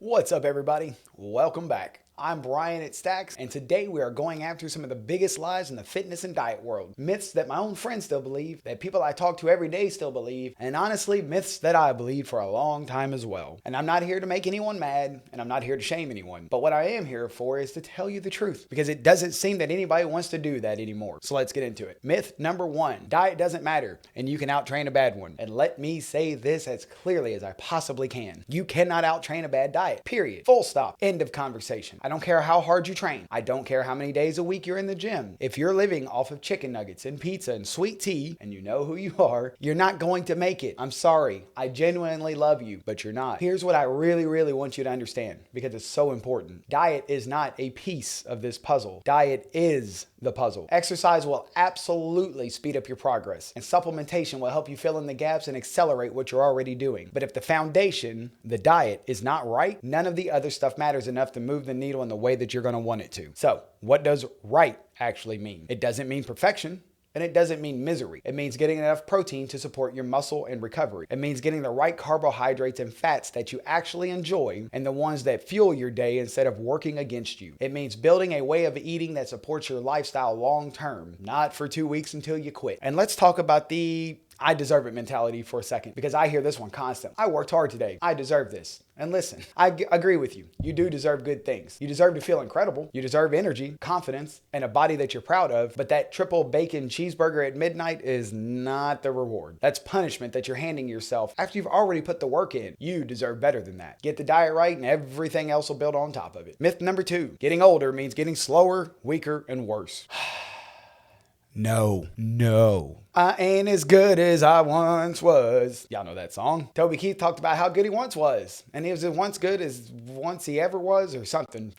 What's up, everybody? Welcome back. I'm Brian at STAX, and today we are going after some of the biggest lies in the fitness and diet world. Myths that my own friends still believe, that people I talk to every day still believe, and honestly, myths that I believed for a long time as well. And I'm not here to make anyone mad, and I'm not here to shame anyone. But what I am here for is to tell you the truth, because it doesn't seem that anybody wants to do that anymore. So let's get into it. Myth number one, diet doesn't matter, and you can out-train a bad one. And let me say this as clearly as I possibly can. You cannot out-train a bad diet, period. Full stop. End of conversation. I don't care how hard you train. I don't care how many days a week you're in the gym. If you're living off of chicken nuggets and pizza and sweet tea, and you know who you are, you're not going to make it. I'm sorry. I genuinely love you, but you're not. Here's what I really want you to understand, because it's so important. Diet is not a piece of this puzzle. Diet is the puzzle. Exercise will absolutely speed up your progress, and supplementation will help you fill in the gaps and accelerate what you're already doing. But if the foundation, the diet, is not right, none of the other stuff matters enough to move the needle in the way that you're going to want it to. So, what does right actually mean? It doesn't mean perfection. And it doesn't mean misery. It means getting enough protein to support your muscle and recovery. It means getting the right carbohydrates and fats that you actually enjoy and the ones that fuel your day instead of working against you. It means building a way of eating that supports your lifestyle long term, not for 2 weeks until you quit. And let's talk about the I deserve it mentality for a second, because I hear this one constant. I worked hard today. I deserve this. And listen, I agree with you. You do deserve good things. You deserve to feel incredible. You deserve energy, confidence, and a body that you're proud of. But that triple bacon cheeseburger at midnight is not the reward. That's punishment that you're handing yourself after you've already put the work in. You deserve better than that. Get the diet right and everything else will build on top of it. Myth number two, getting older means getting slower, weaker, and worse. No. I ain't as good as I once was. Y'all know that song. Toby Keith talked about how good he once was. And he was as once good as once he ever was or something,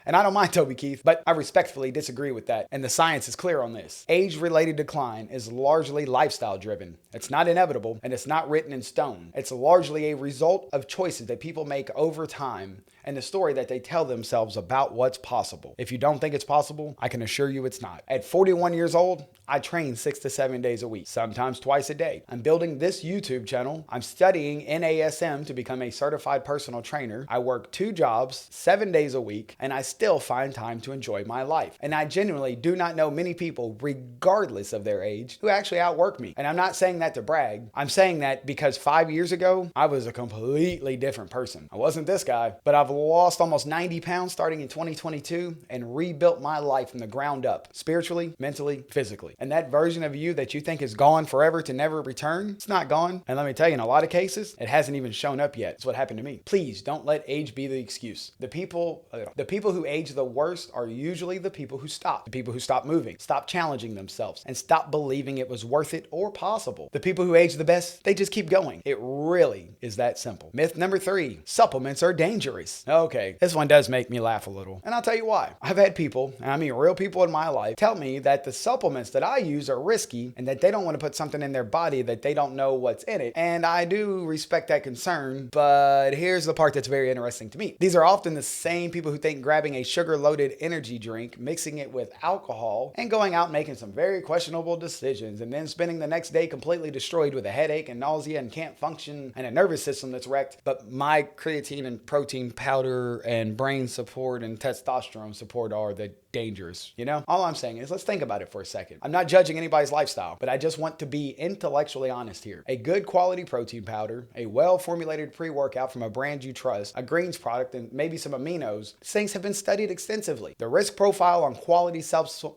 and I don't mind Toby Keith, but I respectfully disagree with that. And the science is clear on this. Age-related decline is largely lifestyle driven. It's not inevitable and it's not written in stone. It's largely a result of choices that people make over time and the story that they tell themselves about what's possible. If you don't think it's possible, I can assure you it's not. At 41 years old, I train 6 to 7 days a week, sometimes twice a day. I'm building this YouTube channel. I'm studying NASM to become a certified personal trainer. I work 2 jobs, 7 days a week, and I still find time to enjoy my life. And I genuinely do not know many people, regardless of their age, who actually outwork me. And I'm not saying that to brag. I'm saying that because 5 years ago, I was a completely different person. I wasn't this guy, but I've lost almost 90 pounds starting in 2022 and rebuilt my life from the ground up, spiritually, mentally, physically. And that version of you that you think is gone forever to never return, it's not gone. And let me tell you, in a lot of cases, it hasn't even shown up yet. It's what happened to me. Please don't let age be the excuse. The people who age the worst are usually the people who stop. The people who stop moving, stop challenging themselves, and stop believing it was worth it or possible. The people who age the best, they just keep going. It really is that simple. Myth number 3, supplements are dangerous. Okay, this one does make me laugh a little. And I'll tell you why. I've had people, and I mean real people in my life, tell me that the supplements that I use are risky and that they don't want to put something in their body that they don't know what's in it. And I do respect that concern, but here's the part that's very interesting to me. These are often the same people who think grabbing a sugar-loaded energy drink, mixing it with alcohol, and going out making some very questionable decisions, and then spending the next day completely destroyed with a headache and nausea and can't function and a nervous system that's wrecked. But my creatine and protein powder and brain support and testosterone support are the dangerous, All I'm saying is let's think about it for a second. I'm not judging anybody's lifestyle, but I just want to be intellectually honest here. A good quality protein powder, a well-formulated pre-workout from a brand you trust, a greens product, and maybe some aminos, things have been studied extensively. The risk profile on quality supplements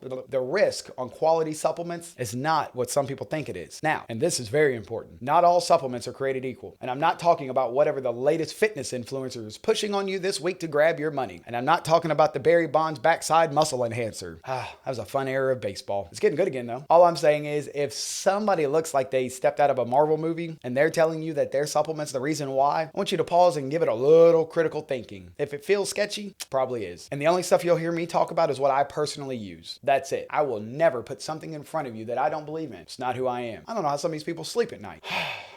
is not what some people think it is. Now, and this is very important, not all supplements are created equal. And I'm not talking about whatever the latest fitness influencer is pushing on you this week to grab your money. And I'm not talking about the Barry Bonds backside muscle enhancer. That was a fun era of baseball. It's getting good again though. All I'm saying is if somebody looks like they stepped out of a Marvel movie and they're telling you that their supplement's the reason why, I want you to pause and give it a little critical thinking. If it feels sketchy, probably is. And the only stuff you'll hear me talk about is what I personally use. That's it. I will never put something in front of you that I don't believe in. It's not who I am. I don't know how some of these people sleep at night.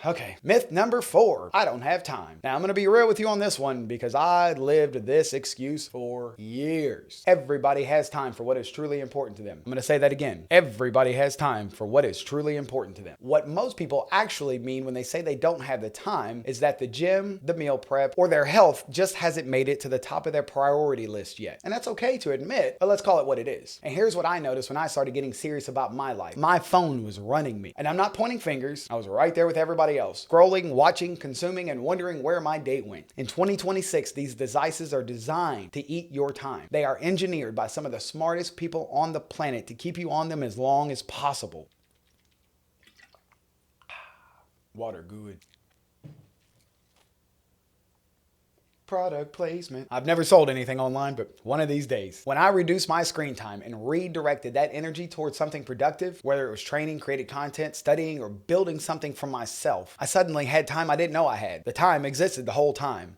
Okay. Myth number 4, I don't have time. Now I'm going to be real with you on this one because I lived this excuse for years. Everybody has has time for what is truly important to them. I'm going to say that again. Everybody has time for what is truly important to them. What most people actually mean when they say they don't have the time is that the gym, the meal prep, or their health just hasn't made it to the top of their priority list yet. And that's okay to admit, but let's call it what it is. And here's what I noticed when I started getting serious about my life. My phone was running me. And I'm not pointing fingers. I was right there with everybody else, scrolling, watching, consuming, and wondering where my date went. In 2026, these devices are designed to eat your time. They are engineered by some of the smartest people on the planet to keep you on them as long as possible. Water good. Product placement. I've never sold anything online, but one of these days. When I reduced my screen time and redirected that energy towards something productive, whether it was training, created content, studying, or building something for myself, I suddenly had time I didn't know I had. The time existed the whole time.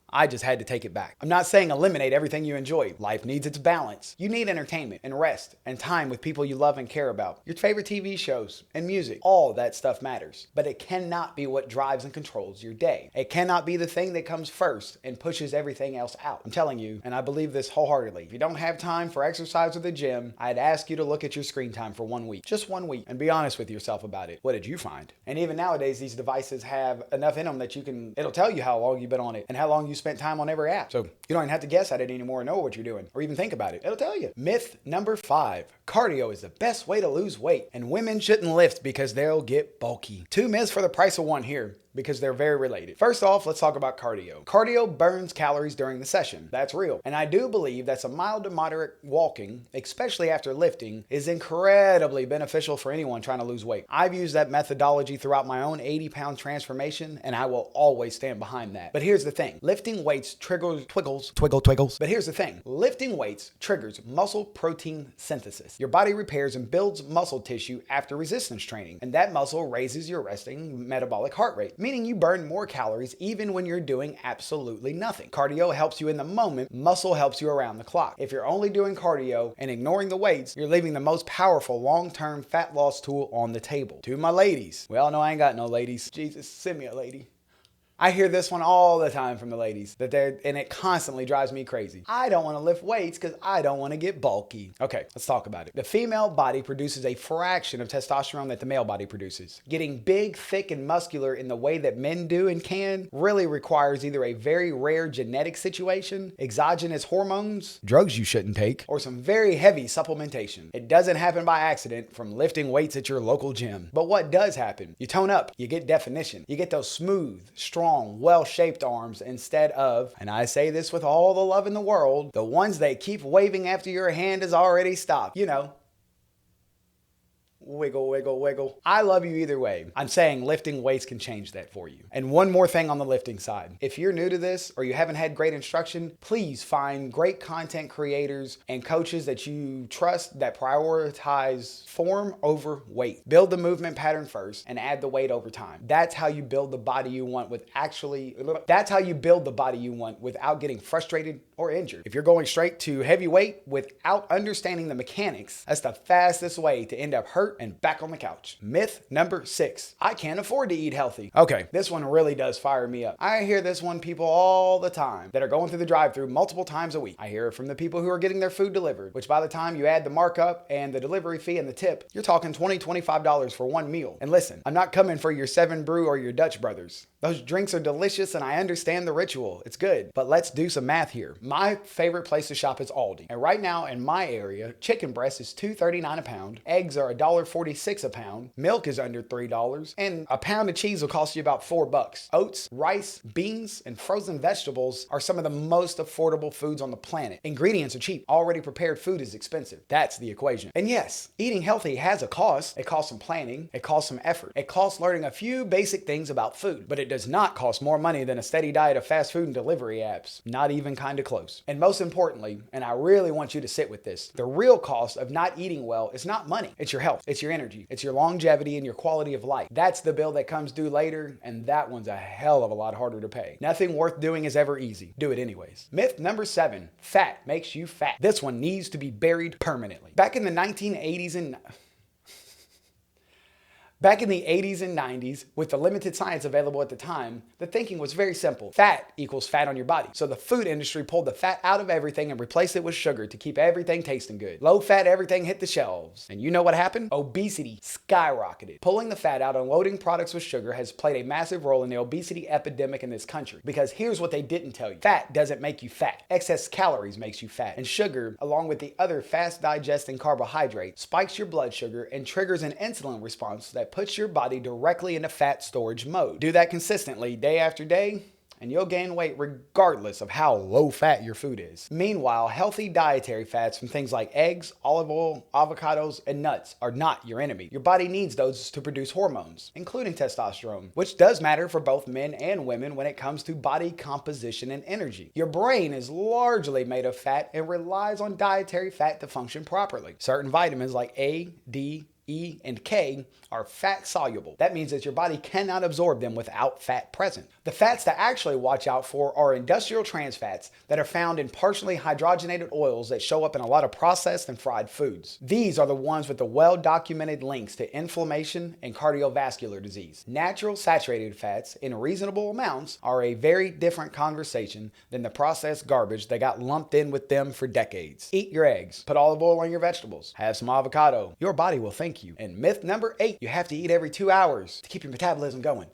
I just had to take it back. I'm not saying eliminate everything you enjoy. Life needs its balance. You need entertainment and rest and time with people you love and care about. Your favorite TV shows and music, all that stuff matters. But it cannot be what drives and controls your day. It cannot be the thing that comes first and pushes everything else out. I'm telling you, and I believe this wholeheartedly, if you don't have time for exercise or the gym, I'd ask you to look at your screen time for 1 week. Just 1 week. And be honest with yourself about it. What did you find? And even nowadays, these devices have enough in them that it'll tell you how long you've been on it and how long you spent time on every app. So you don't even have to guess at it anymore or know what you're doing or even think about it. It'll tell you. Myth number 5. Cardio is the best way to lose weight, and women shouldn't lift because they'll get bulky. 2 myths for the price of 1 here, because they're very related. First off, let's talk about cardio. Cardio burns calories during the session. That's real. And I do believe that some mild to moderate walking, especially after lifting, is incredibly beneficial for anyone trying to lose weight. I've used that methodology throughout my own 80-pound transformation, and I will always stand behind that. But here's the thing. Lifting weights triggers twiggles. But here's the thing. Lifting weights triggers muscle protein synthesis. Your body repairs and builds muscle tissue after resistance training, and that muscle raises your resting metabolic heart rate, meaning you burn more calories even when you're doing absolutely nothing. Cardio helps you in the moment, muscle helps you around the clock. If you're only doing cardio and ignoring the weights, you're leaving the most powerful long-term fat loss tool on the table. To my ladies, we all know I ain't got no ladies. Jesus, send me a lady. I hear this one all the time from the ladies, and it constantly drives me crazy. I don't want to lift weights because I don't want to get bulky. Okay, let's talk about it. The female body produces a fraction of testosterone that the male body produces. Getting big, thick, and muscular in the way that men do and can really requires either a very rare genetic situation, exogenous hormones, drugs you shouldn't take, or some very heavy supplementation. It doesn't happen by accident from lifting weights at your local gym. But what does happen? You tone up, you get definition, you get those smooth, strong, well-shaped arms instead of, and I say this with all the love in the world, the ones that keep waving after your hand has already stopped. You know. Wiggle, wiggle, wiggle. I love you either way. I'm saying lifting weights can change that for you. And one more thing on the lifting side. If you're new to this or you haven't had great instruction, please find great content creators and coaches that you trust that prioritize form over weight. Build the movement pattern first and add the weight over time. That's how you build the body you want without getting frustrated or injured. If you're going straight to heavy weight without understanding the mechanics, that's the fastest way to end up hurt and back on the couch. Myth number 6. I can't afford to eat healthy. Okay, this one really does fire me up. I hear this one people all the time that are going through the drive-thru multiple times a week. I hear it from the people who are getting their food delivered, which by the time you add the markup and the delivery fee and the tip, you're talking $20, $25 for one meal. And listen, I'm not coming for your 7 Brew or your Dutch Brothers. Those drinks are delicious and I understand the ritual. It's good. But let's do some math here. My favorite place to shop is Aldi. And right now in my area, chicken breast is $2.39 a pound. Eggs are $1.46 a pound. Milk is under $3. And a pound of cheese will cost you about $4. Oats, rice, beans, and frozen vegetables are some of the most affordable foods on the planet. Ingredients are cheap. Already prepared food is expensive. That's the equation. And yes, eating healthy has a cost. It costs some planning. It costs some effort. It costs learning a few basic things about food. But it does not cost more money than a steady diet of fast food and delivery apps. Not even kind of close. And most importantly, and I really want you to sit with this, the real cost of not eating well is not money. It's your health. It's your energy. It's your longevity and your quality of life. That's the bill that comes due later, and that one's a hell of a lot harder to pay. Nothing worth doing is ever easy. Do it anyways. Myth number 7. Fat makes you fat. This one needs to be buried permanently. Back in the 1980s and Back in the 80s and 90s, with the limited science available at the time, the thinking was very simple. Fat equals fat on your body. So the food industry pulled the fat out of everything and replaced it with sugar to keep everything tasting good. Low fat everything hit the shelves. And you know what happened? Obesity skyrocketed. Pulling the fat out and loading products with sugar has played a massive role in the obesity epidemic in this country. Because here's what they didn't tell you. Fat doesn't make you fat. Excess calories makes you fat. And sugar, along with the other fast digesting carbohydrate, spikes your blood sugar and triggers an insulin response that puts your body directly into fat storage mode. Do that consistently day after day, and you'll gain weight regardless of how low fat your food is. Meanwhile, healthy dietary fats from things like eggs, olive oil, avocados, and nuts are not your enemy. Your body needs those to produce hormones, including testosterone, which does matter for both men and women when it comes to body composition and energy. Your brain is largely made of fat and relies on dietary fat to function properly. Certain vitamins like A, D, E, and K are fat soluble. That means that your body cannot absorb them without fat present. The fats to actually watch out for are industrial trans fats that are found in partially hydrogenated oils that show up in a lot of processed and fried foods. These are the ones with the well-documented links to inflammation and cardiovascular disease. Natural saturated fats in reasonable amounts are a very different conversation than the processed garbage that got lumped in with them for decades. Eat your eggs, put olive oil on your vegetables, have some avocado. Your body will thank you. And myth number 8, you have to eat every 2 hours to keep your metabolism going.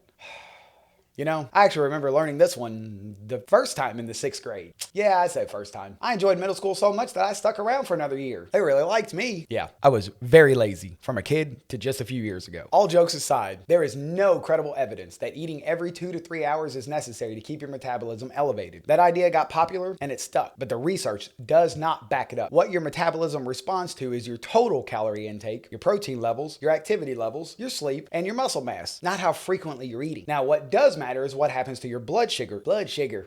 You know, I actually remember learning this one the first time in the 6th grade. Yeah, I say first time. I enjoyed middle school so much that I stuck around for another year. They really liked me. Yeah, I was very lazy from a kid to just a few years ago. All jokes aside, there is no credible evidence that eating every 2 to 3 hours is necessary to keep your metabolism elevated. That idea got popular and it stuck, but the research does not back it up. What your metabolism responds to is your total calorie intake, your protein levels, your activity levels, your sleep, and your muscle mass, not how frequently you're eating. Now, what does matter is what happens to your blood sugar.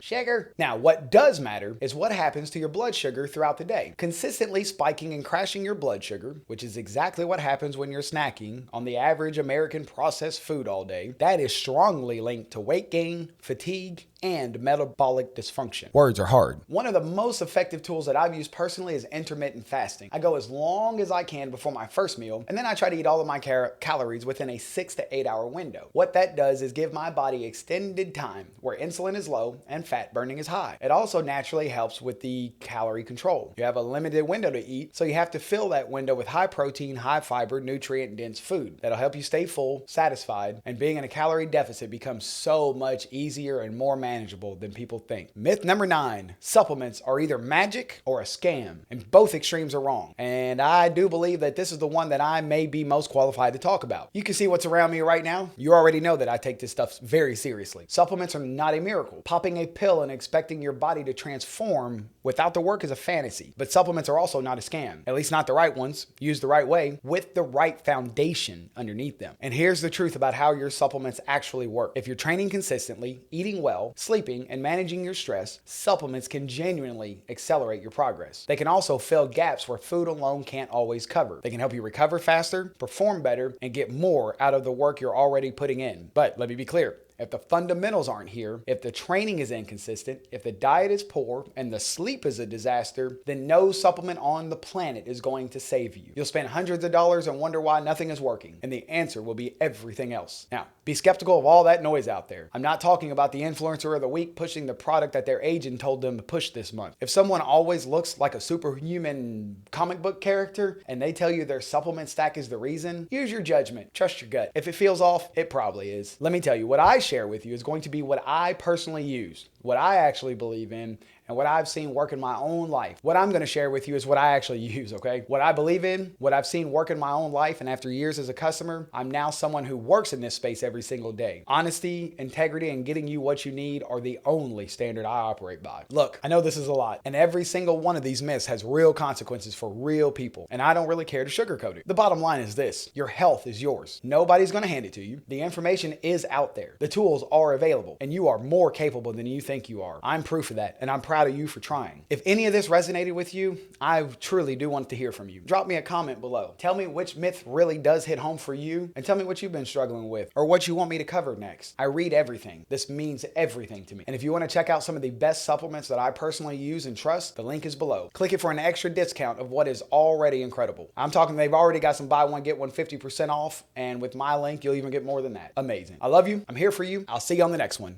Sugar. Now, what does matter is what happens to your blood sugar throughout the day. Consistently spiking and crashing your blood sugar, which is exactly what happens when you're snacking on the average American processed food all day, that is strongly linked to weight gain, fatigue, and metabolic dysfunction. Words are hard. One of the most effective tools that I've used personally is intermittent fasting. I go as long as I can before my first meal, and then I try to eat all of my calories within a 6 to 8 hour window. What that does is give my body extended time where insulin is low and fat burning is high. It also naturally helps with the calorie control. You have a limited window to eat, so you have to fill that window with high protein, high fiber, nutrient dense food. That'll help you stay full, satisfied, and being in a calorie deficit becomes so much easier and more manageable than people think. Myth number 9, supplements are either magic or a scam, and both extremes are wrong. And I do believe that this is the one that I may be most qualified to talk about. You can see what's around me right now. You already know that I take this stuff very seriously. Supplements are not a miracle. Popping a pill and expecting your body to transform without the work is a fantasy. But supplements are also not a scam. At least not the right ones, used the right way, with the right foundation underneath them. And here's the truth about how your supplements actually work. If you're training consistently, eating well, sleeping, and managing your stress, supplements can genuinely accelerate your progress. They can also fill gaps where food alone can't always cover. They can help you recover faster, perform better, and get more out of the work you're already putting in. But let me be clear. If the fundamentals aren't here, if the training is inconsistent, if the diet is poor, and the sleep is a disaster, then no supplement on the planet is going to save you. You'll spend hundreds of dollars and wonder why nothing is working, and the answer will be everything else. Now, be skeptical of all that noise out there. I'm not talking about the influencer of the week pushing the product that their agent told them to push this month. If someone always looks like a superhuman comic book character and they tell you their supplement stack is the reason, use your judgment. Trust your gut. If it feels off, it probably is. Let me tell you, what I share with you is going to be what I personally use, what I actually believe in, and what I've seen work in my own life. What I'm going to share with you is what I actually use, okay? What I believe in, what I've seen work in my own life, and after years as a customer, I'm now someone who works in this space every single day. Honesty, integrity, and getting you what you need are the only standard I operate by. Look, I know this is a lot, and every single one of these myths has real consequences for real people, and I don't really care to sugarcoat it. The bottom line is this: your health is yours. Nobody's going to hand it to you. The information is out there. The tools are available, and you are more capable than you think you are. I'm proof of that, and I'm proud of you for trying. If any of this resonated with you, I truly do want to hear from you. Drop me a comment below. Tell me which myth really does hit home for you, and tell me what you've been struggling with, or what you want me to cover next. I read everything. This means everything to me. And if you want to check out some of the best supplements that I personally use and trust, the link is below. Click it for an extra discount of what is already incredible. I'm talking they've already got some buy one, get one 50% off, and with my link, you'll even get more than that. Amazing. I love you. I'm here for you. I'll see you on the next one.